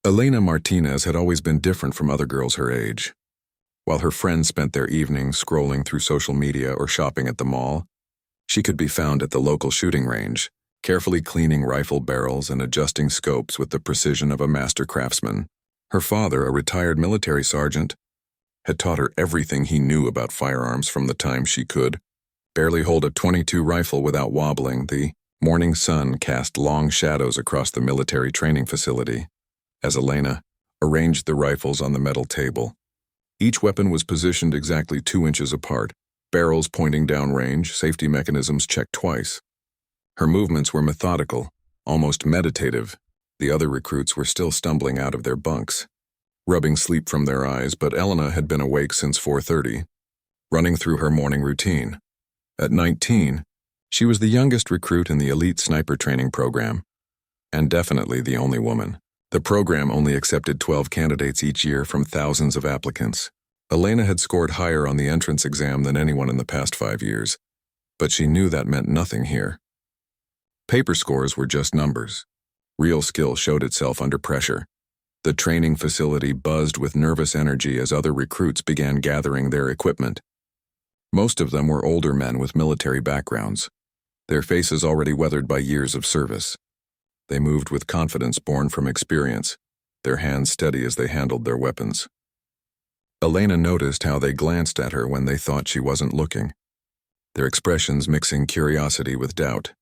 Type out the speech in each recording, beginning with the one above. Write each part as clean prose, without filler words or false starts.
Elena Martinez had always been different from other girls her age. While her friends spent their evenings scrolling through social media or shopping at the mall, she could be found at the local shooting range, carefully cleaning rifle barrels and adjusting scopes with the precision of a master craftsman. Her father, a retired military sergeant, had taught her everything he knew about firearms from the time she could barely hold a .22 rifle without wobbling. The morning sun cast long shadows across the military training facility as Elena arranged the rifles on the metal table. Each weapon was positioned exactly 2 inches apart, barrels pointing downrange, safety mechanisms checked twice. Her movements were methodical, almost meditative. The other recruits were still stumbling out of their bunks, rubbing sleep from their eyes, but Elena had been awake since 4:30, running through her morning routine. At 19, she was the youngest recruit in the elite sniper training program, and definitely the only woman. The program only accepted 12 candidates each year from thousands of applicants. Elena had scored higher on the entrance exam than anyone in the past 5 years, but she knew that meant nothing here. Paper scores were just numbers. Real skill showed itself under pressure. The training facility buzzed with nervous energy as other recruits began gathering their equipment. Most of them were older men with military backgrounds, their faces already weathered by years of service. They moved with confidence born from experience, their hands steady as they handled their weapons. Elena noticed how they glanced at her when they thought she wasn't looking, their expressions mixing curiosity with doubt.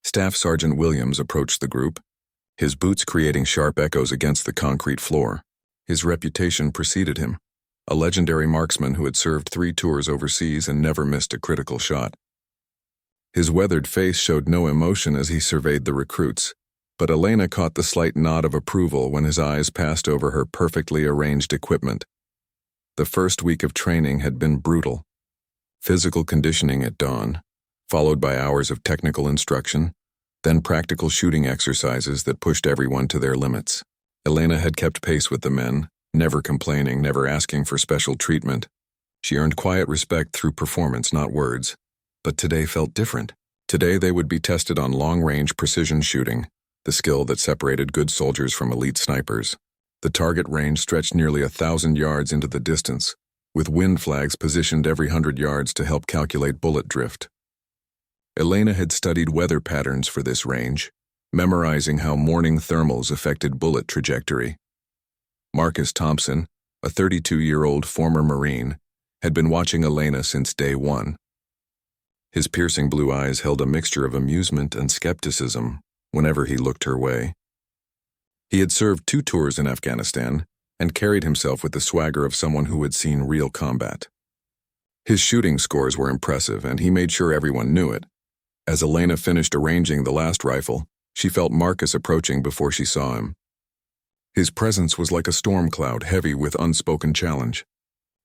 Staff Sergeant Williams approached the group, his boots creating sharp echoes against the concrete floor. His reputation preceded him, a legendary marksman who had served 3 tours overseas and never missed a critical shot. His weathered face showed no emotion as he surveyed the recruits, but Elena caught the slight nod of approval when his eyes passed over her perfectly arranged equipment. The first week of training had been brutal. Physical conditioning at dawn, followed by hours of technical instruction, then practical shooting exercises that pushed everyone to their limits. Elena had kept pace with the men, never complaining, never asking for special treatment. She earned quiet respect through performance, not words. But today felt different. Today they would be tested on long-range precision shooting, the skill that separated good soldiers from elite snipers. The target range stretched nearly 1,000 yards into the distance, with wind flags positioned every 100 yards to help calculate bullet drift. Elena had studied weather patterns for this range, memorizing how morning thermals affected bullet trajectory. Marcus Thompson, a 32-year-old former Marine, had been watching Elena since day one. His piercing blue eyes held a mixture of amusement and skepticism whenever he looked her way. He had served 2 tours in Afghanistan and carried himself with the swagger of someone who had seen real combat. His shooting scores were impressive, and he made sure everyone knew it. As Elena finished arranging the last rifle, she felt Marcus approaching before she saw him. His presence was like a storm cloud, heavy with unspoken challenge.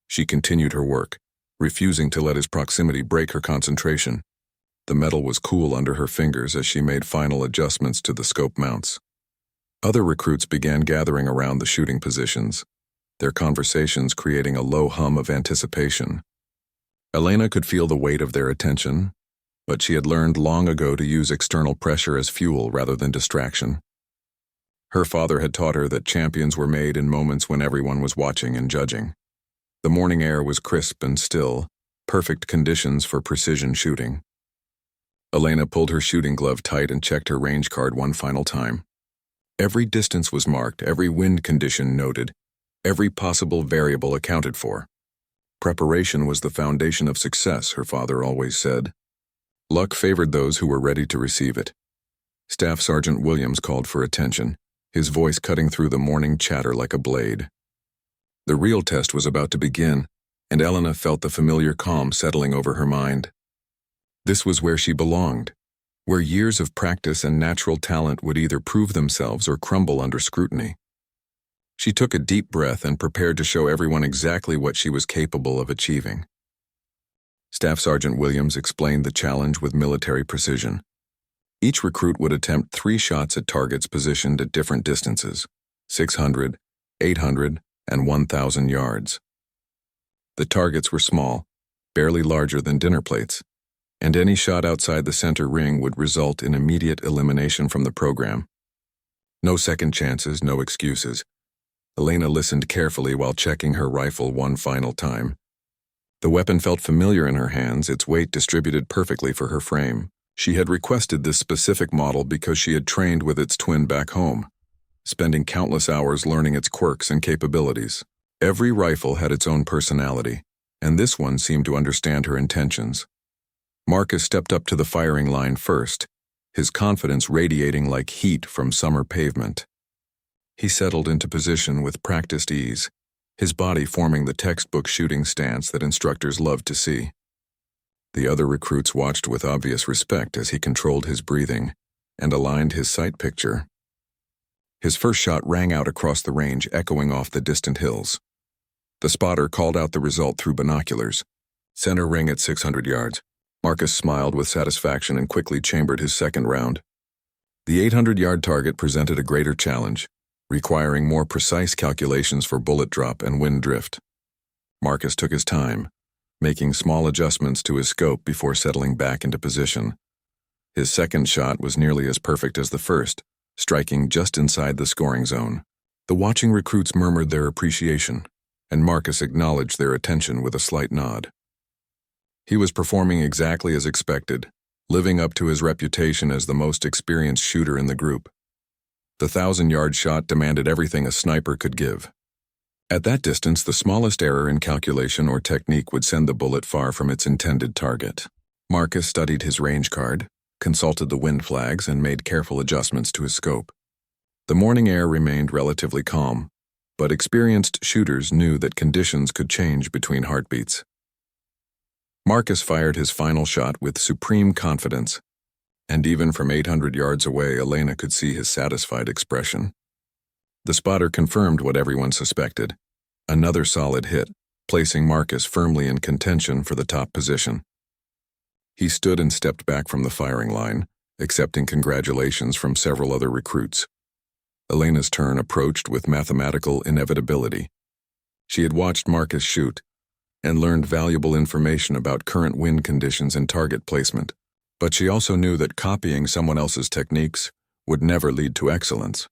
She continued her work, refusing to let his proximity break her concentration. The metal was cool under her fingers as she made final adjustments to the scope mounts. Other recruits began gathering around the shooting positions, their conversations creating a low hum of anticipation. Elena could feel the weight of their attention, but she had learned long ago to use external pressure as fuel rather than distraction. Her father had taught her that champions were made in moments when everyone was watching and judging. The morning air was crisp and still, perfect conditions for precision shooting. Elena pulled her shooting glove tight and checked her range card one final time. Every distance was marked, every wind condition noted, every possible variable accounted for. Preparation was the foundation of success, her father always said. Luck favored those who were ready to receive it. Staff Sergeant Williams called for attention, his voice cutting through the morning chatter like a blade. The real test was about to begin, and Elena felt the familiar calm settling over her mind. This was where she belonged, where years of practice and natural talent would either prove themselves or crumble under scrutiny. She took a deep breath and prepared to show everyone exactly what she was capable of achieving. Staff Sergeant Williams explained the challenge with military precision. Each recruit would attempt 3 shots at targets positioned at different distances, 600, 800, and 1,000 yards. The targets were small, barely larger than dinner plates, and any shot outside the center ring would result in immediate elimination from the program. No second chances, no excuses, Elena listened carefully while checking her rifle one final time. The weapon felt familiar in her hands, its weight distributed perfectly for her frame. She had requested this specific model because she had trained with its twin back home, spending countless hours learning its quirks and capabilities. Every rifle had its own personality, and this one seemed to understand her intentions. Marcus stepped up to the firing line first, his confidence radiating like heat from summer pavement. He settled into position with practiced ease, his body forming the textbook shooting stance that instructors loved to see. The other recruits watched with obvious respect as he controlled his breathing and aligned his sight picture. His first shot rang out across the range, echoing off the distant hills. The spotter called out the result through binoculars. Center ring at 600 yards. Marcus smiled with satisfaction and quickly chambered his second round. The 800-yard target presented a greater challenge, requiring more precise calculations for bullet drop and wind drift. Marcus took his time, making small adjustments to his scope before settling back into position. His second shot was nearly as perfect as the first, striking just inside the scoring zone. The watching recruits murmured their appreciation, and Marcus acknowledged their attention with a slight nod. He was performing exactly as expected, living up to his reputation as the most experienced shooter in the group. The 1,000-yard shot demanded everything a sniper could give. At that distance, the smallest error in calculation or technique would send the bullet far from its intended target. Marcus studied his range card, consulted the wind flags, and made careful adjustments to his scope. The morning air remained relatively calm, but experienced shooters knew that conditions could change between heartbeats. Marcus fired his final shot with supreme confidence, and even from 800 yards away, Elena could see his satisfied expression. The spotter confirmed what everyone suspected: another solid hit, placing Marcus firmly in contention for the top position. He stood and stepped back from the firing line, accepting congratulations from several other recruits. Elena's turn approached with mathematical inevitability. She had watched Marcus shoot and learned valuable information about current wind conditions and target placement, but she also knew that copying someone else's techniques would never lead to excellence.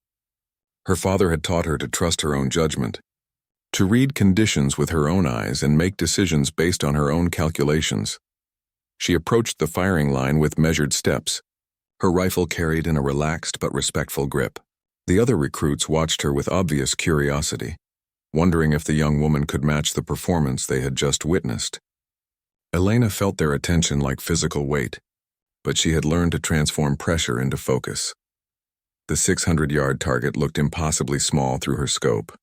Her father had taught her to trust her own judgment, to read conditions with her own eyes and make decisions based on her own calculations. She approached the firing line with measured steps, her rifle carried in a relaxed but respectful grip. The other recruits watched her with obvious curiosity, wondering if the young woman could match the performance they had just witnessed. Elena felt their attention like physical weight, but she had learned to transform pressure into focus. The 600-yard target looked impossibly small through her scope,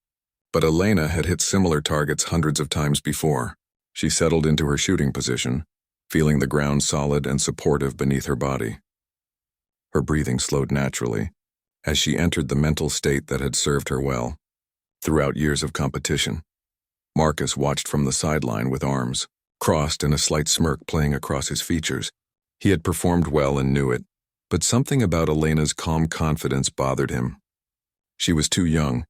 but Elena had hit similar targets hundreds of times before. She settled into her shooting position, feeling the ground solid and supportive beneath her body. Her breathing slowed naturally, as she entered the mental state that had served her well throughout years of competition. Marcus watched from the sideline with arms crossed and a slight smirk playing across his features. He had performed well and knew it, but something about Elena's calm confidence bothered him. She was too young,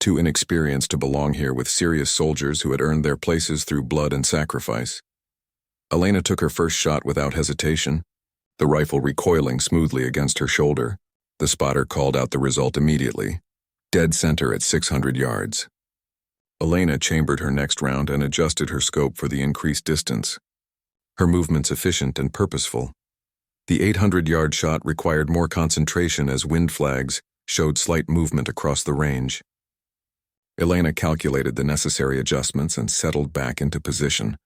too inexperienced to belong here with serious soldiers who had earned their places through blood and sacrifice. Elena took her first shot without hesitation, the rifle recoiling smoothly against her shoulder. The spotter called out the result immediately: dead center at 600 yards. Elena chambered her next round and adjusted her scope for the increased distance, her movements efficient and purposeful. The 800-yard shot required more concentration as wind flags showed slight movement across the range. Elena calculated the necessary adjustments and settled back into position,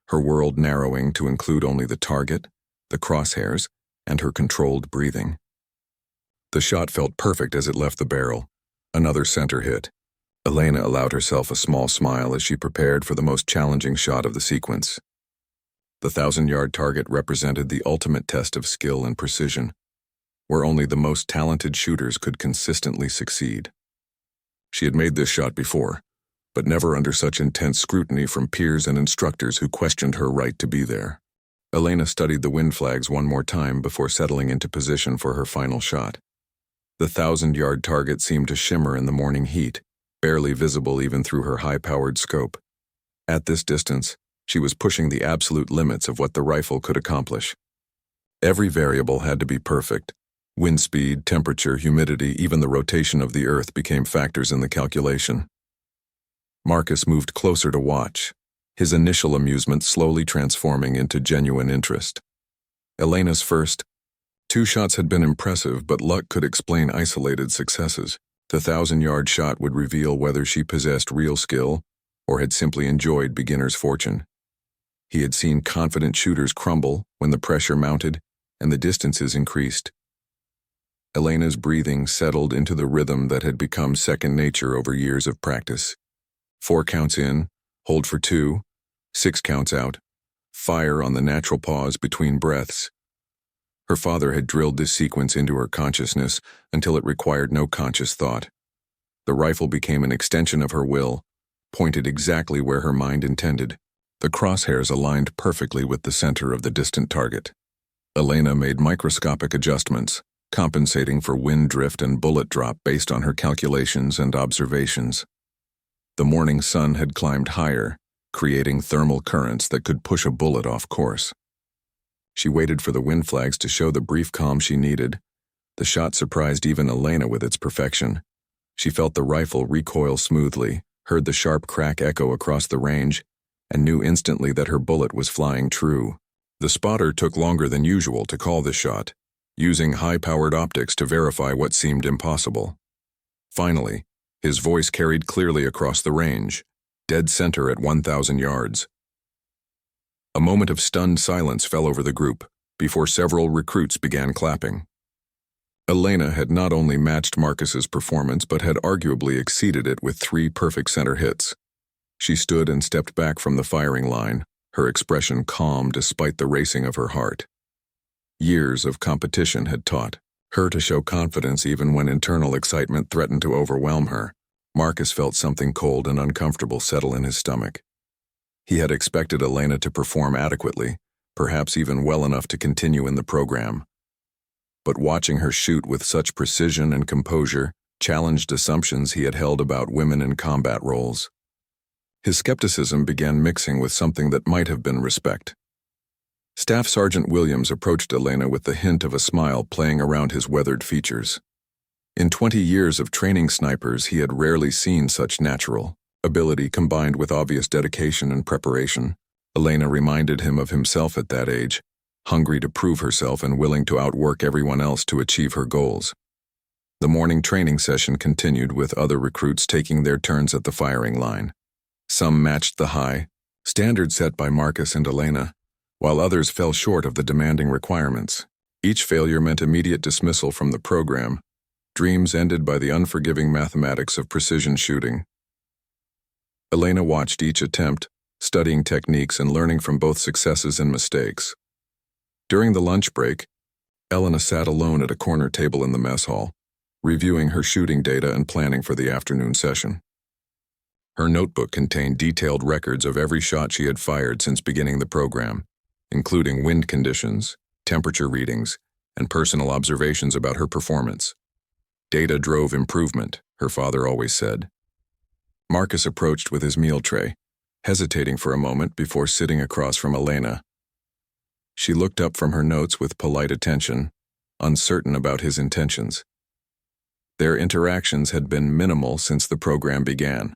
her world narrowing to include only the target, the crosshairs, and her controlled breathing. The shot felt perfect as it left the barrel. Another center hit. Elena allowed herself a small smile as she prepared for the most challenging shot of the sequence. The 1,000-yard target represented the ultimate test of skill and precision, where only the most talented shooters could consistently succeed. She had made this shot before, but never under such intense scrutiny from peers and instructors who questioned her right to be there. Elena studied the wind flags one more time before settling into position for her final shot. The 1,000-yard target seemed to shimmer in the morning heat, barely visible even through her high-powered scope. At this distance, she was pushing the absolute limits of what the rifle could accomplish. Every variable had to be perfect. Wind speed, temperature, humidity, even the rotation of the earth became factors in the calculation. Marcus moved closer to watch, his initial amusement slowly transforming into genuine interest. Elena's first 2 shots had been impressive, but luck could explain isolated successes. The 1,000-yard shot would reveal whether she possessed real skill or had simply enjoyed beginner's fortune. He had seen confident shooters crumble when the pressure mounted and the distances increased. Elena's breathing settled into the rhythm that had become second nature over years of practice. 4 counts in, hold for 2, 6 counts out, fire on the natural pause between breaths. Her father had drilled this sequence into her consciousness until it required no conscious thought. The rifle became an extension of her will, pointed exactly where her mind intended. The crosshairs aligned perfectly with the center of the distant target. Elena made microscopic adjustments, compensating for wind drift and bullet drop based on her calculations and observations. The morning sun had climbed higher, creating thermal currents that could push a bullet off course. She waited for the wind flags to show the brief calm she needed. The shot surprised even Elena with its perfection. She felt the rifle recoil smoothly, heard the sharp crack echo across the range, and knew instantly that her bullet was flying true. The spotter took longer than usual to call the shot, using high-powered optics to verify what seemed impossible. Finally, his voice carried clearly across the range, dead center at 1,000 yards. A moment of stunned silence fell over the group before several recruits began clapping. Elena had not only matched Marcus's performance but had arguably exceeded it with 3 perfect center hits. She stood and stepped back from the firing line, her expression calm despite the racing of her heart. Years of competition had taught her to show confidence even when internal excitement threatened to overwhelm her. Marcus felt something cold and uncomfortable settle in his stomach. He had expected Elena to perform adequately, perhaps even well enough to continue in the program. But watching her shoot with such precision and composure challenged assumptions he had held about women in combat roles. His skepticism began mixing with something that might have been respect. Staff Sergeant Williams approached Elena with the hint of a smile playing around his weathered features. In 20 years of training snipers, he had rarely seen such natural ability combined with obvious dedication and preparation. Elena reminded him of himself at that age, hungry to prove herself and willing to outwork everyone else to achieve her goals. The morning training session continued with other recruits taking their turns at the firing line. Some matched the high standard set by Marcus and Elena, while others fell short of the demanding requirements. Each failure meant immediate dismissal from the program, dreams ended by the unforgiving mathematics of precision shooting. Elena watched each attempt, studying techniques and learning from both successes and mistakes. During the lunch break, Elena sat alone at a corner table in the mess hall, reviewing her shooting data and planning for the afternoon session. Her notebook contained detailed records of every shot she had fired since beginning the program, including wind conditions, temperature readings, and personal observations about her performance. Data drove improvement, her father always said. Marcus approached with his meal tray, hesitating for a moment before sitting across from Elena. She looked up from her notes with polite attention, uncertain about his intentions. Their interactions had been minimal since the program began,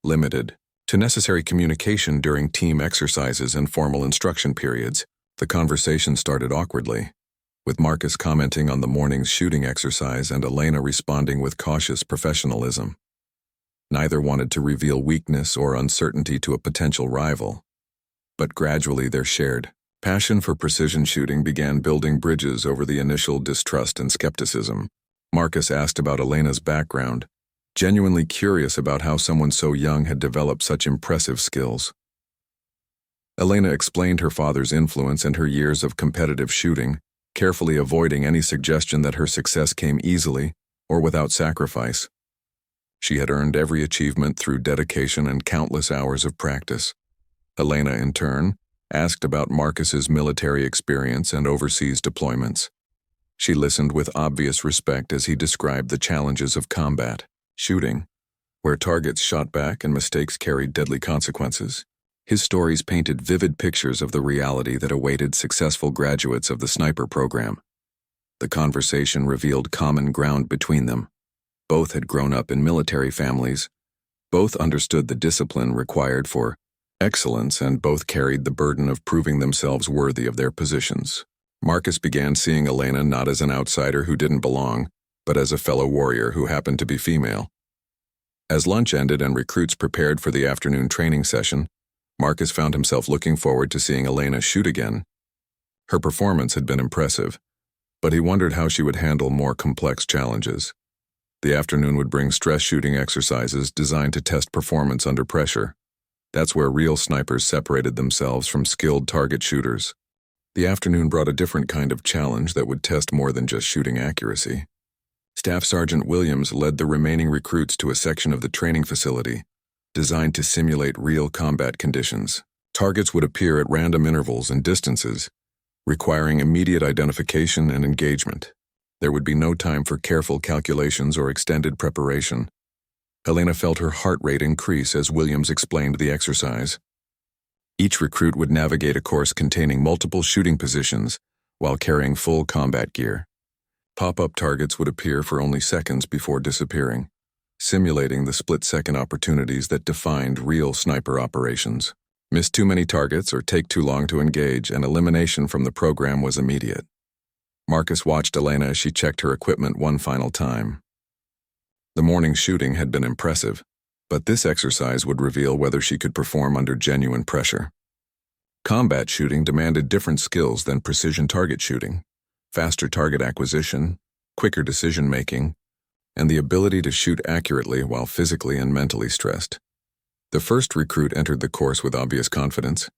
limited to necessary communication during team exercises and formal instruction periods. The conversation started awkwardly, with Marcus commenting on the morning's shooting exercise and Elena responding with cautious professionalism. Neither wanted to reveal weakness or uncertainty to a potential rival, but gradually their shared passion for precision shooting began building bridges over the initial distrust and skepticism. Marcus asked about Elena's background, genuinely curious about how someone so young had developed such impressive skills. Elena explained her father's influence and her years of competitive shooting, carefully avoiding any suggestion that her success came easily or without sacrifice. She had earned every achievement through dedication and countless hours of practice. Elena, in turn, asked about Marcus's military experience and overseas deployments. She listened with obvious respect as he described the challenges of combat shooting, where targets shot back and mistakes carried deadly consequences. His stories painted vivid pictures of the reality that awaited successful graduates of the sniper program. The conversation revealed common ground between them. Both had grown up in military families, Both understood the discipline required for excellence, and both carried the burden of proving themselves worthy of their positions. Marcus began seeing Elena not as an outsider who didn't belong, but as a fellow warrior who happened to be female. As lunch ended and recruits prepared for the afternoon training session, Marcus found himself looking forward to seeing Elena shoot again. Her performance had been impressive, but he wondered how she would handle more complex challenges. The afternoon would bring stress shooting exercises designed to test performance under pressure. That's where real snipers separated themselves from skilled target shooters. The afternoon brought a different kind of challenge that would test more than just shooting accuracy. Staff Sergeant Williams led the remaining recruits to a section of the training facility designed to simulate real combat conditions. Targets would appear at random intervals and distances, requiring immediate identification and engagement. There would be no time for careful calculations or extended preparation. Elena felt her heart rate increase as Williams explained the exercise. Each recruit would navigate a course containing multiple shooting positions while carrying full combat gear. Pop-up targets would appear for only seconds before disappearing, simulating the split-second opportunities that defined real sniper operations. Miss too many targets or take too long to engage, and elimination from the program was immediate. Marcus watched Elena as she checked her equipment one final time. The morning's shooting had been impressive, but this exercise would reveal whether she could perform under genuine pressure. Combat shooting demanded different skills than precision target shooting: faster target acquisition, quicker decision-making, and the ability to shoot accurately while physically and mentally stressed. The first recruit entered the course with obvious confidence,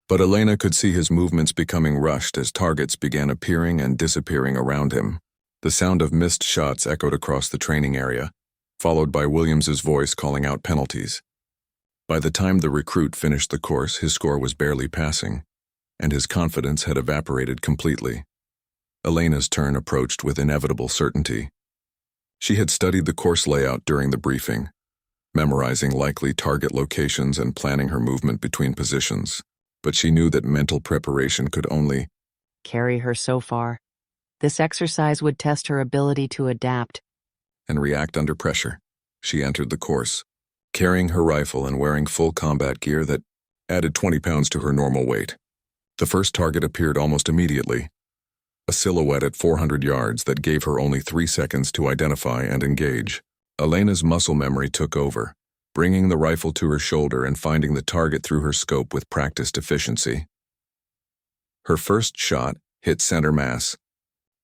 but Elena could see his movements becoming rushed as targets began appearing and disappearing around him. The sound of missed shots echoed across the training area, followed by Williams's voice calling out penalties. By the time the recruit finished the course, his score was barely passing, and his confidence had evaporated completely. Elena's turn approached with inevitable certainty. She had studied the course layout during the briefing, memorizing likely target locations and planning her movement between positions, but she knew that mental preparation could only carry her so far. This exercise would test her ability to adapt and react under pressure. She entered the course, carrying her rifle and wearing full combat gear that added 20 pounds to her normal weight. The first target appeared almost immediately, a silhouette at 400 yards that gave her only 3 seconds to identify and engage. Elena's muscle memory took over, bringing the rifle to her shoulder and finding the target through her scope with practiced efficiency. Her first shot hit center mass,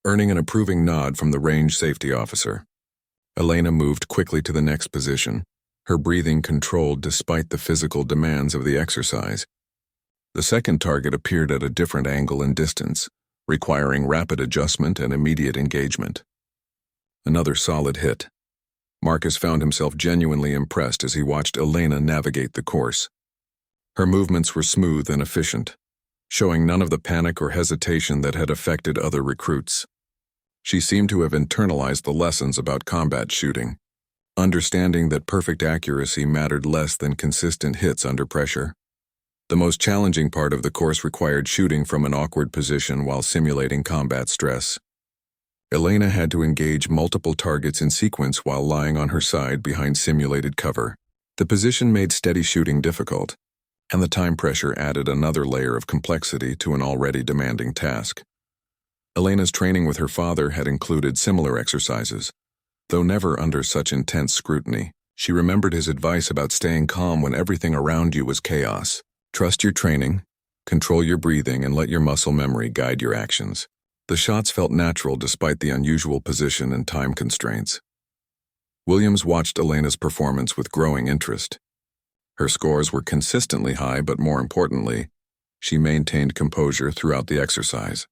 earning an approving nod from the range safety officer. Elena moved quickly to the next position, her breathing controlled despite the physical demands of the exercise. The second target appeared at a different angle and distance, requiring rapid adjustment and immediate engagement. Another solid hit. Marcus found himself genuinely impressed as he watched Elena navigate the course. Her movements were smooth and efficient, showing none of the panic or hesitation that had affected other recruits. She seemed to have internalized the lessons about combat shooting, understanding that perfect accuracy mattered less than consistent hits under pressure. The most challenging part of the course required shooting from an awkward position while simulating combat stress. Elena had to engage multiple targets in sequence while lying on her side behind simulated cover. The position made steady shooting difficult, and the time pressure added another layer of complexity to an already demanding task. Elena's training with her father had included similar exercises, though never under such intense scrutiny. She remembered his advice about staying calm when everything around you was chaos. Trust your training, control your breathing, and let your muscle memory guide your actions. The shots felt natural despite the unusual position and time constraints. Williams watched Elena's performance with growing interest. Her scores were consistently high, but more importantly, she maintained composure throughout the exercise.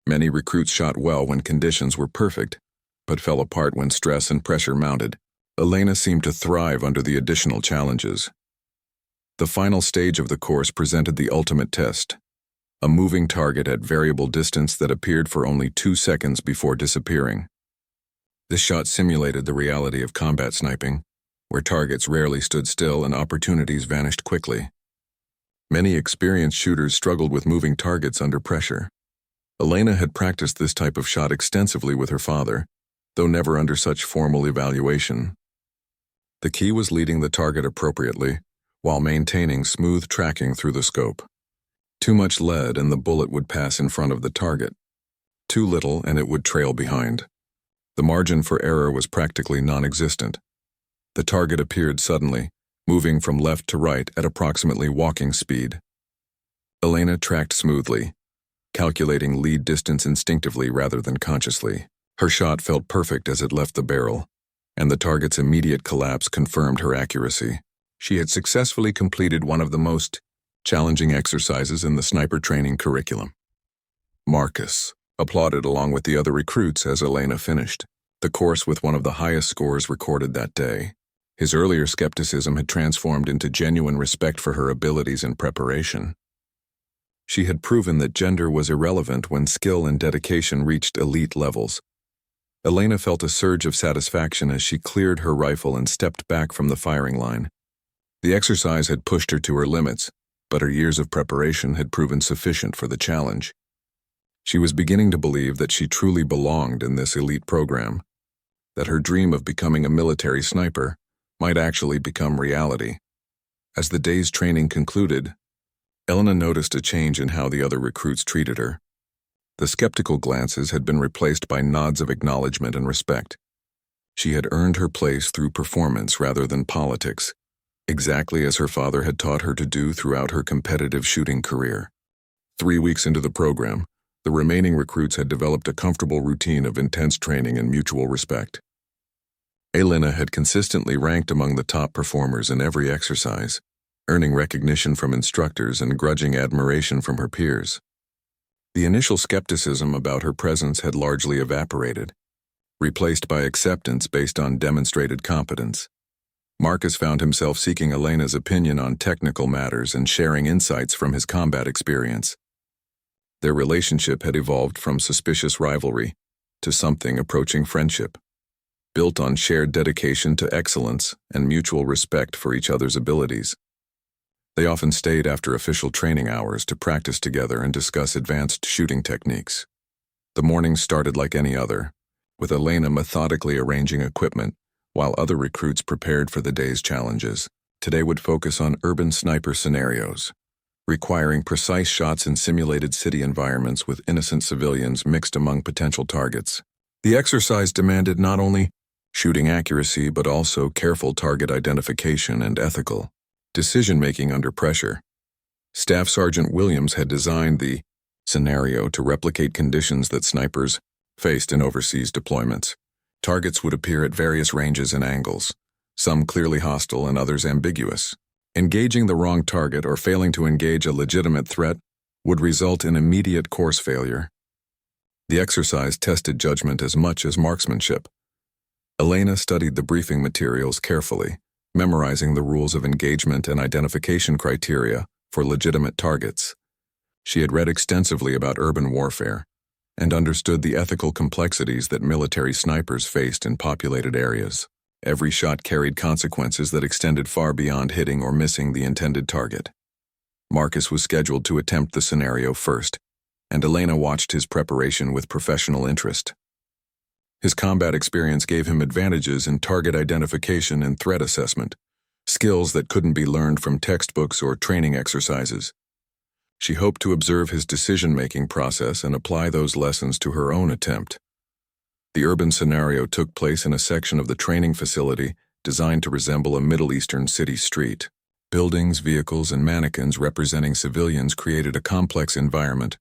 Many recruits shot well when conditions were perfect, but fell apart when stress and pressure mounted. Elena seemed to thrive under the additional challenges. The final stage of the course presented the ultimate test, a moving target at variable distance that appeared for only 2 seconds before disappearing. This shot simulated the reality of combat sniping, where targets rarely stood still and opportunities vanished quickly. Many experienced shooters struggled with moving targets under pressure. Elena had practiced this type of shot extensively with her father, though never under such formal evaluation. The key was leading the target appropriately, while maintaining smooth tracking through the scope. Too much lead and the bullet would pass in front of the target. Too little and it would trail behind. The margin for error was practically non-existent. The target appeared suddenly, moving from left to right at approximately walking speed. Elena tracked smoothly, calculating lead distance instinctively rather than consciously. Her shot felt perfect as it left the barrel, and the target's immediate collapse confirmed her accuracy. She had successfully completed one of the most challenging exercises in the sniper training curriculum. Marcus applauded along with the other recruits as Elena finished the course with one of the highest scores recorded that day. His earlier skepticism had transformed into genuine respect for her abilities and preparation. She had proven that gender was irrelevant when skill and dedication reached elite levels. Elena felt a surge of satisfaction as she cleared her rifle and stepped back from the firing line. The exercise had pushed her to her limits, but her years of preparation had proven sufficient for the challenge. She was beginning to believe that she truly belonged in this elite program, that her dream of becoming a military sniper might actually become reality. As the day's training concluded, Elena noticed a change in how the other recruits treated her. The skeptical glances had been replaced by nods of acknowledgement and respect. She had earned her place through performance rather than politics, exactly as her father had taught her to do throughout her competitive shooting career. 3 weeks into the program, the remaining recruits had developed a comfortable routine of intense training and mutual respect. Elena had consistently ranked among the top performers in every exercise, earning recognition from instructors and grudging admiration from her peers. The initial skepticism about her presence had largely evaporated, replaced by acceptance based on demonstrated competence. Marcus found himself seeking Elena's opinion on technical matters and sharing insights from his combat experience. Their relationship had evolved from suspicious rivalry to something approaching friendship, built on shared dedication to excellence and mutual respect for each other's abilities. They often stayed after official training hours to practice together and discuss advanced shooting techniques. The mornings started like any other, with Elena methodically arranging equipment while other recruits prepared for the day's challenges. Today would focus on urban sniper scenarios, requiring precise shots in simulated city environments with innocent civilians mixed among potential targets. The exercise demanded not only shooting accuracy but also careful target identification and ethical decision-making under pressure. Staff Sergeant Williams had designed the scenario to replicate conditions that snipers faced in overseas deployments. Targets would appear at various ranges and angles, some clearly hostile and others ambiguous. Engaging the wrong target or failing to engage a legitimate threat would result in immediate course failure. The exercise tested judgment as much as marksmanship. Elena studied the briefing materials carefully, memorizing the rules of engagement and identification criteria for legitimate targets. She had read extensively about urban warfare and understood the ethical complexities that military snipers faced in populated areas. Every shot carried consequences that extended far beyond hitting or missing the intended target. Marcus was scheduled to attempt the scenario first, and Elena watched his preparation with professional interest. His combat experience gave him advantages in target identification and threat assessment, skills that couldn't be learned from textbooks or training exercises. She hoped to observe his decision-making process and apply those lessons to her own attempt. The urban scenario took place in a section of the training facility designed to resemble a Middle Eastern city street. Buildings, vehicles, and mannequins representing civilians created a complex environment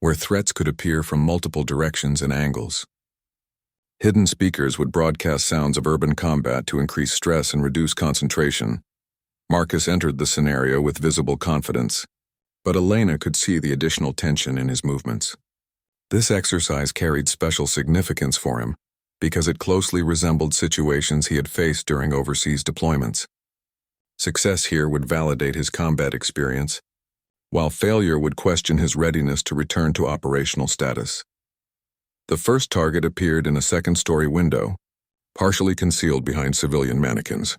where threats could appear from multiple directions and angles. Hidden speakers would broadcast sounds of urban combat to increase stress and reduce concentration. Marcus entered the scenario with visible confidence, but Elena could see the additional tension in his movements. This exercise carried special significance for him because it closely resembled situations he had faced during overseas deployments. Success here would validate his combat experience, while failure would question his readiness to return to operational status. The first target appeared in a second-story window, partially concealed behind civilian mannequins.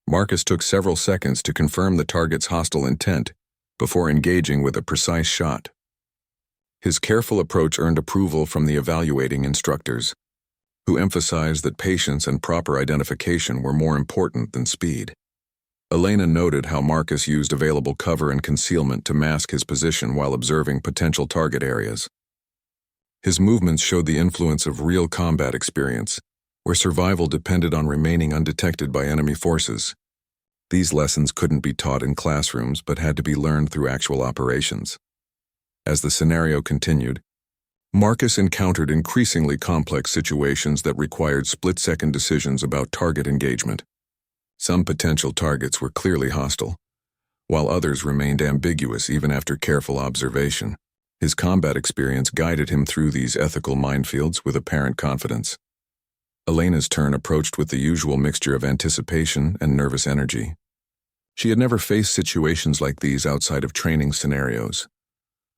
Marcus took several seconds to confirm the target's hostile intent before engaging with a precise shot. His careful approach earned approval from the evaluating instructors. who emphasized that patience and proper identification were more important than speed. Elena noted how Marcus used available cover and concealment to mask his position while observing potential target areas. His movements showed the influence of real combat experience, where survival depended on remaining undetected by enemy forces. These lessons couldn't be taught in classrooms but had to be learned through actual operations. As the scenario continued, Marcus encountered increasingly complex situations that required split-second decisions about target engagement. Some potential targets were clearly hostile, while others remained ambiguous even after careful observation. His combat experience guided him through these ethical minefields with apparent confidence. Elena's turn approached with the usual mixture of anticipation and nervous energy. She had never faced situations like these outside of training scenarios,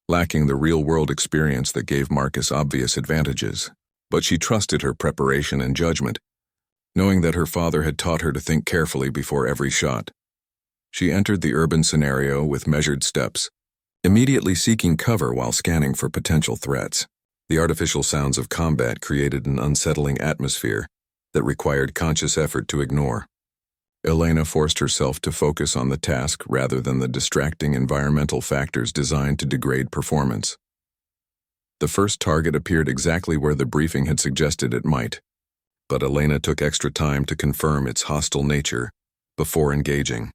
lacking the real-world experience that gave Marcus obvious advantages. But she trusted her preparation and judgment, knowing that her father had taught her to think carefully before every shot. She entered the urban scenario with measured steps, immediately seeking cover while scanning for potential threats. The artificial sounds of combat created an unsettling atmosphere that required conscious effort to ignore. Elena forced herself to focus on the task rather than the distracting environmental factors designed to degrade performance. The first target appeared exactly where the briefing had suggested it might, but Elena took extra time to confirm its hostile nature before engaging.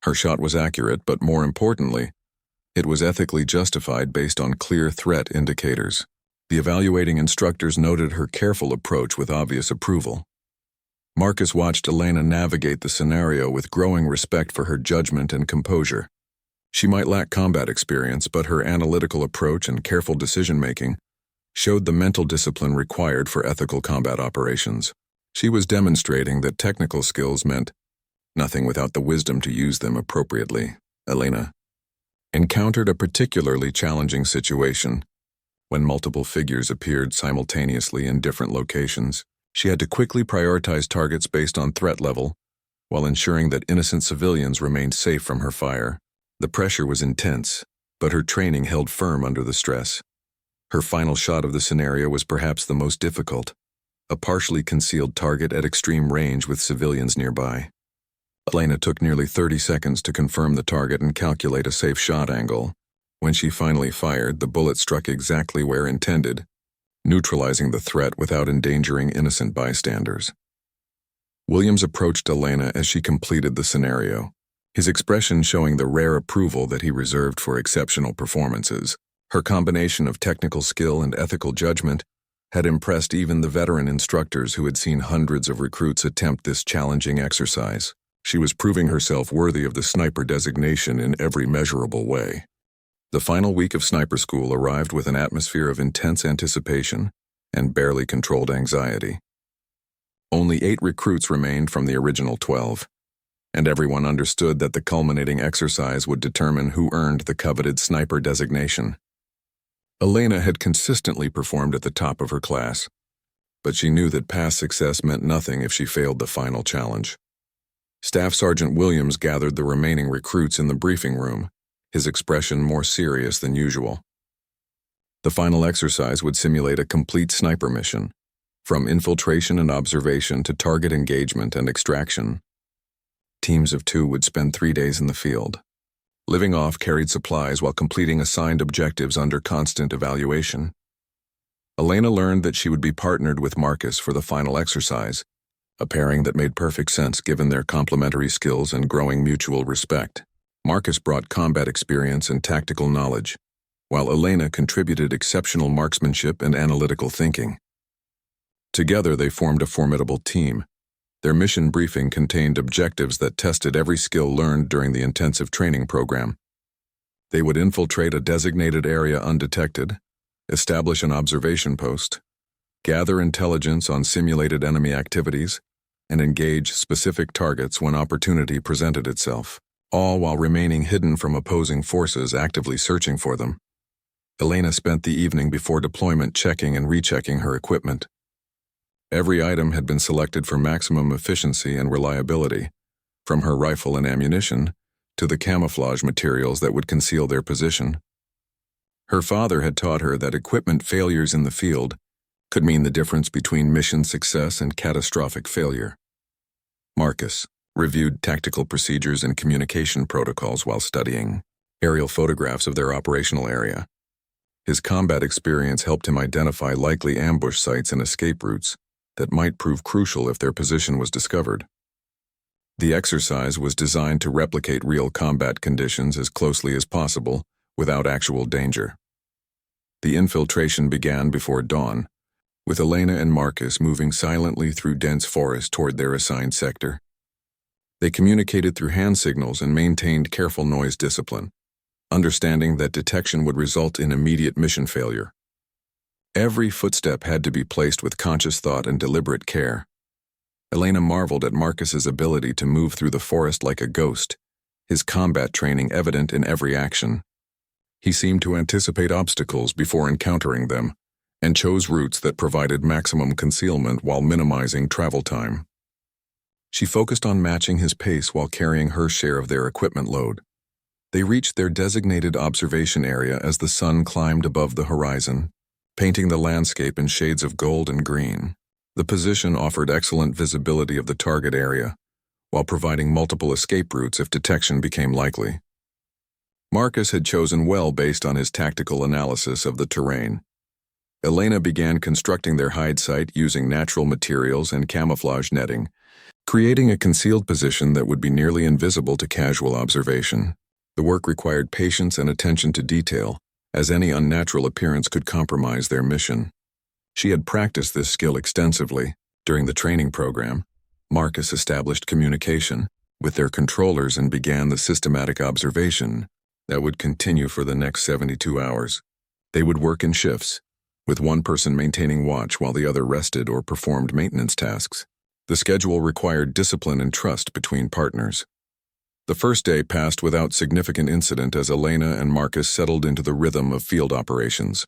Her shot was accurate, but more importantly, it was ethically justified based on clear threat indicators. The evaluating instructors noted her careful approach with obvious approval. Marcus watched Elena navigate the scenario with growing respect for her judgment and composure. She might lack combat experience, but her analytical approach and careful decision-making showed the mental discipline required for ethical combat operations. She was demonstrating that technical skills meant nothing without the wisdom to use them appropriately. Elena encountered a particularly challenging situation. When multiple figures appeared simultaneously in different locations, she had to quickly prioritize targets based on threat level, while ensuring that innocent civilians remained safe from her fire. The pressure was intense, but her training held firm under the stress. Her final shot of the scenario was perhaps the most difficult, a partially concealed target at extreme range with civilians nearby. Elena took nearly 30 seconds to confirm the target and calculate a safe shot angle. When she finally fired, the bullet struck exactly where intended, neutralizing the threat without endangering innocent bystanders. Williams approached Elena as she completed the scenario, his expression showing the rare approval that he reserved for exceptional performances. Her combination of technical skill and ethical judgment had impressed even the veteran instructors who had seen hundreds of recruits attempt this challenging exercise. She was proving herself worthy of the sniper designation in every measurable way. The final week of sniper school arrived with an atmosphere of intense anticipation and barely controlled anxiety. Only 8 recruits remained from the original 12, and everyone understood that the culminating exercise would determine who earned the coveted sniper designation. Elena had consistently performed at the top of her class, but she knew that past success meant nothing if she failed the final challenge. Staff Sergeant Williams gathered the remaining recruits in the briefing room, his expression more serious than usual. The final exercise would simulate a complete sniper mission, from infiltration and observation to target engagement and extraction. Teams of 2 would spend 3 days in the field, living off carried supplies while completing assigned objectives under constant evaluation. Elena learned that she would be partnered with Marcus for the final exercise, a pairing that made perfect sense given their complementary skills and growing mutual respect. Marcus brought combat experience and tactical knowledge, while Elena contributed exceptional marksmanship and analytical thinking. Together they formed a formidable team. Their mission briefing contained objectives that tested every skill learned during the intensive training program. They would infiltrate a designated area undetected, establish an observation post, gather intelligence on simulated enemy activities, and engage specific targets when opportunity presented itself, all while remaining hidden from opposing forces actively searching for them. Elena spent the evening before deployment checking and rechecking her equipment. Every item had been selected for maximum efficiency and reliability, from her rifle and ammunition to the camouflage materials that would conceal their position. Her father had taught her that equipment failures in the field could mean the difference between mission success and catastrophic failure. Marcus reviewed tactical procedures and communication protocols while studying aerial photographs of their operational area. His combat experience helped him identify likely ambush sites and escape routes that might prove crucial if their position was discovered. The exercise was designed to replicate real combat conditions as closely as possible without actual danger. The infiltration began before dawn, with Elena and Marcus moving silently through dense forest toward their assigned sector. They communicated through hand signals and maintained careful noise discipline, understanding that detection would result in immediate mission failure. Every footstep had to be placed with conscious thought and deliberate care. Elena marveled at Marcus's ability to move through the forest like a ghost, his combat training evident in every action. He seemed to anticipate obstacles before encountering them, and chose routes that provided maximum concealment while minimizing travel time. She focused on matching his pace while carrying her share of their equipment load. They reached their designated observation area as the sun climbed above the horizon, painting the landscape in shades of gold and green. The position offered excellent visibility of the target area, while providing multiple escape routes if detection became likely. Marcus had chosen well based on his tactical analysis of the terrain. Elena began constructing their hide site using natural materials and camouflage netting, creating a concealed position that would be nearly invisible to casual observation. The work required patience and attention to detail, as any unnatural appearance could compromise their mission. She had practiced this skill extensively. During the training program, Marcus established communication with their controllers and began the systematic observation that would continue for the next 72 hours. They would work in shifts, with one person maintaining watch while the other rested or performed maintenance tasks. The schedule required discipline and trust between partners. The first day passed without significant incident as Elena and Marcus settled into the rhythm of field operations.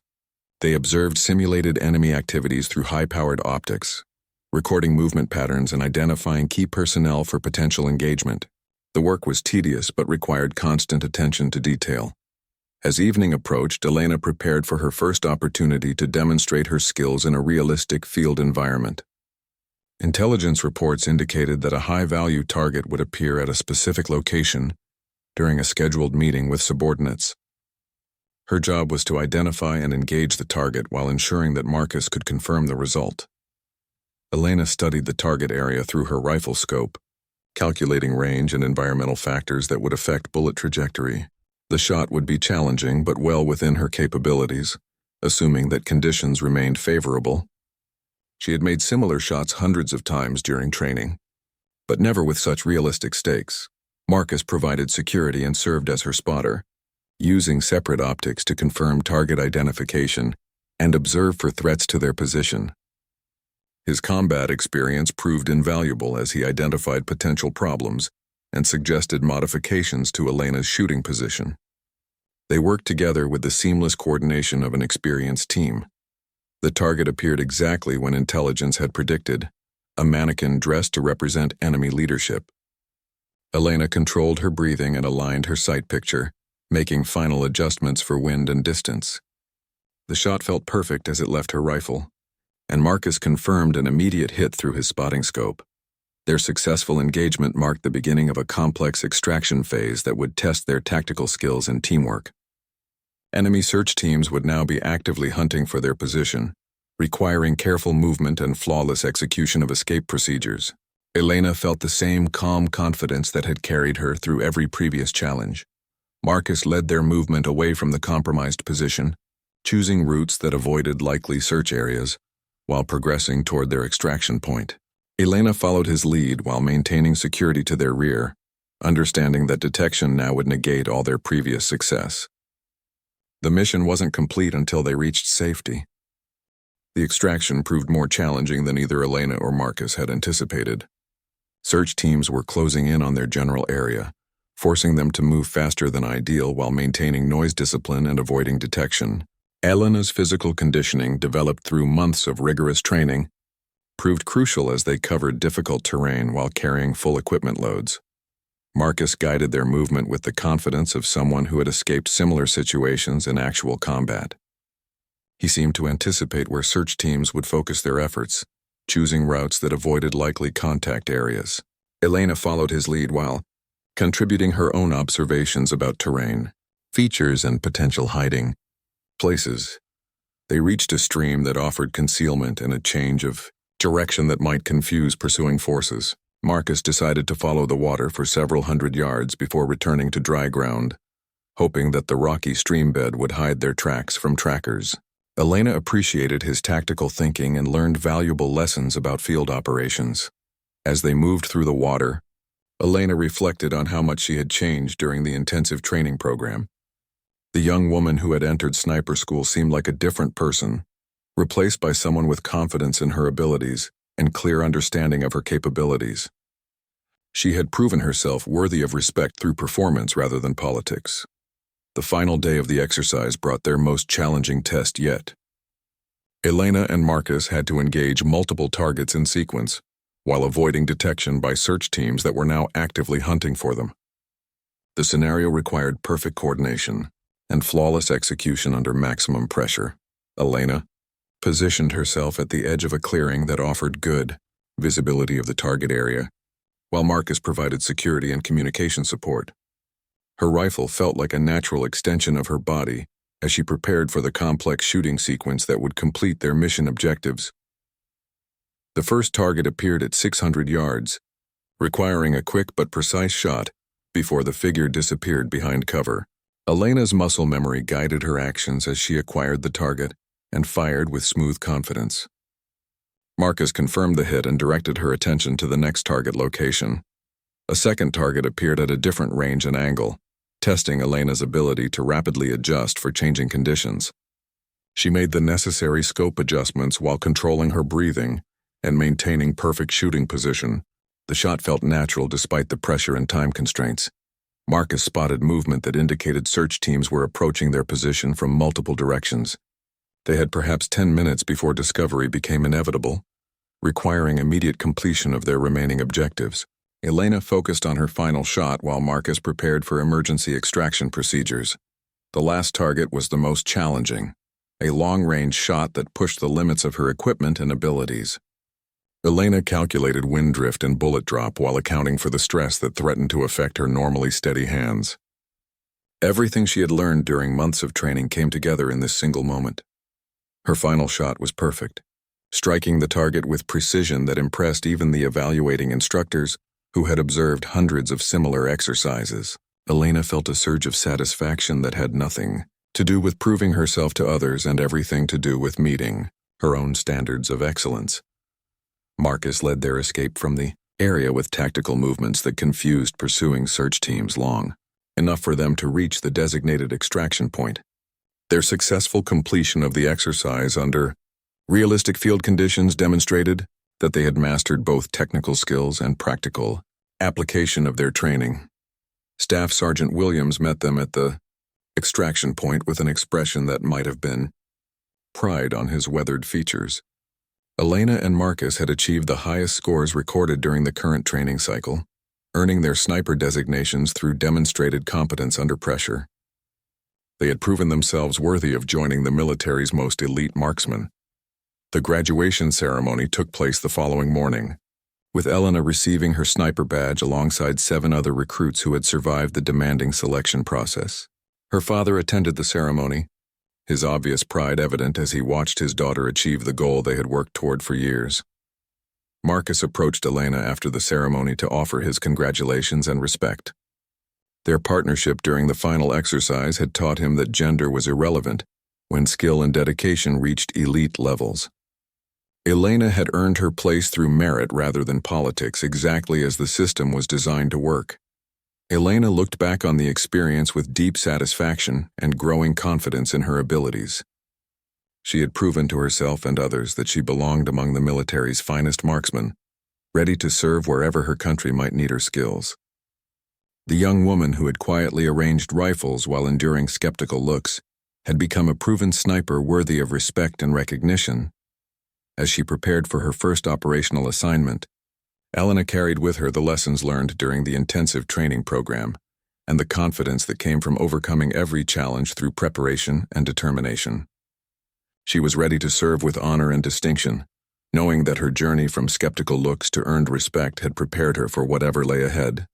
They observed simulated enemy activities through high-powered optics, recording movement patterns and identifying key personnel for potential engagement. The work was tedious but required constant attention to detail. As evening approached, Elena prepared for her first opportunity to demonstrate her skills in a realistic field environment. Intelligence reports indicated that a high-value target would appear at a specific location during a scheduled meeting with subordinates. Her job was to identify and engage the target while ensuring that Marcus could confirm the result. Elena studied the target area through her rifle scope, calculating range and environmental factors that would affect bullet trajectory. The shot would be challenging but well within her capabilities, assuming that conditions remained favorable. She had made similar shots hundreds of times during training, but never with such realistic stakes. Marcus provided security and served as her spotter, using separate optics to confirm target identification and observe for threats to their position. His combat experience proved invaluable as he identified potential problems and suggested modifications to Elena's shooting position. They worked together with the seamless coordination of an experienced team. The target appeared exactly when intelligence had predicted, a mannequin dressed to represent enemy leadership. Elena controlled her breathing and aligned her sight picture, making final adjustments for wind and distance. The shot felt perfect as it left her rifle, and Marcus confirmed an immediate hit through his spotting scope. Their successful engagement marked the beginning of a complex extraction phase that would test their tactical skills and teamwork. Enemy search teams would now be actively hunting for their position, requiring careful movement and flawless execution of escape procedures. Elena felt the same calm confidence that had carried her through every previous challenge. Marcus led their movement away from the compromised position, choosing routes that avoided likely search areas, while progressing toward their extraction point. Elena followed his lead while maintaining security to their rear, understanding that detection now would negate all their previous success. The mission wasn't complete until they reached safety. The extraction proved more challenging than either Elena or Marcus had anticipated. Search teams were closing in on their general area, forcing them to move faster than ideal while maintaining noise discipline and avoiding detection. Elena's physical conditioning, developed through months of rigorous training, proved crucial as they covered difficult terrain while carrying full equipment loads. Marcus guided their movement with the confidence of someone who had escaped similar situations in actual combat. He seemed to anticipate where search teams would focus their efforts, choosing routes that avoided likely contact areas. Elena followed his lead while contributing her own observations about terrain, features, and potential hiding places. They reached a stream that offered concealment and a change of direction that might confuse pursuing forces. Marcus decided to follow the water for several hundred yards before returning to dry ground, hoping that the rocky stream bed would hide their tracks from trackers. Elena appreciated his tactical thinking and learned valuable lessons about field operations. As they moved through the water, Elena reflected on how much she had changed during the intensive training program. The young woman who had entered sniper school seemed like a different person, replaced by someone with confidence in her abilities and clear understanding of her capabilities. She had proven herself worthy of respect through performance rather than politics. The final day of the exercise brought their most challenging test yet. Elena and Marcus had to engage multiple targets in sequence, while avoiding detection by search teams that were now actively hunting for them. The scenario required perfect coordination and flawless execution under maximum pressure. Elena positioned herself at the edge of a clearing that offered good visibility of the target area, while Marcus provided security and communication support. Her rifle felt like a natural extension of her body as she prepared for the complex shooting sequence that would complete their mission objectives. The first target appeared at 600 yards, requiring a quick but precise shot before the figure disappeared behind cover. Elena's muscle memory guided her actions as she acquired the target and fired with smooth confidence. Marcus confirmed the hit and directed her attention to the next target location. A second target appeared at a different range and angle, testing Elena's ability to rapidly adjust for changing conditions. She made the necessary scope adjustments while controlling her breathing and maintaining perfect shooting position. The shot felt natural despite the pressure and time constraints. Marcus spotted movement that indicated search teams were approaching their position from multiple directions. They had perhaps 10 minutes before discovery became inevitable, requiring immediate completion of their remaining objectives. Elena focused on her final shot while Marcus prepared for emergency extraction procedures. The last target was the most challenging, a long-range shot that pushed the limits of her equipment and abilities. Elena calculated wind drift and bullet drop while accounting for the stress that threatened to affect her normally steady hands. Everything she had learned during months of training came together in this single moment. Her final shot was perfect, striking the target with precision that impressed even the evaluating instructors who had observed hundreds of similar exercises. Elena felt a surge of satisfaction that had nothing to do with proving herself to others and everything to do with meeting her own standards of excellence. Marcus led their escape from the area with tactical movements that confused pursuing search teams long enough for them to reach the designated extraction point. Their successful completion of the exercise under realistic field conditions demonstrated that they had mastered both technical skills and practical application of their training. Staff Sergeant Williams met them at the extraction point with an expression that might have been pride on his weathered features. Elena and Marcus had achieved the highest scores recorded during the current training cycle, earning their sniper designations through demonstrated competence under pressure. They had proven themselves worthy of joining the military's most elite marksmen. The graduation ceremony took place the following morning, with Elena receiving her sniper badge alongside 7 other recruits who had survived the demanding selection process. Her father attended the ceremony, his obvious pride evident as he watched his daughter achieve the goal they had worked toward for years. Marcus approached Elena after the ceremony to offer his congratulations and respect. Their partnership during the final exercise had taught him that gender was irrelevant when skill and dedication reached elite levels. Elena had earned her place through merit rather than politics, exactly as the system was designed to work. Elena looked back on the experience with deep satisfaction and growing confidence in her abilities. She had proven to herself and others that she belonged among the military's finest marksmen, ready to serve wherever her country might need her skills. The young woman who had quietly arranged rifles while enduring skeptical looks had become a proven sniper worthy of respect and recognition. As she prepared for her first operational assignment, Elena carried with her the lessons learned during the intensive training program and the confidence that came from overcoming every challenge through preparation and determination. She was ready to serve with honor and distinction, knowing that her journey from skeptical looks to earned respect had prepared her for whatever lay ahead.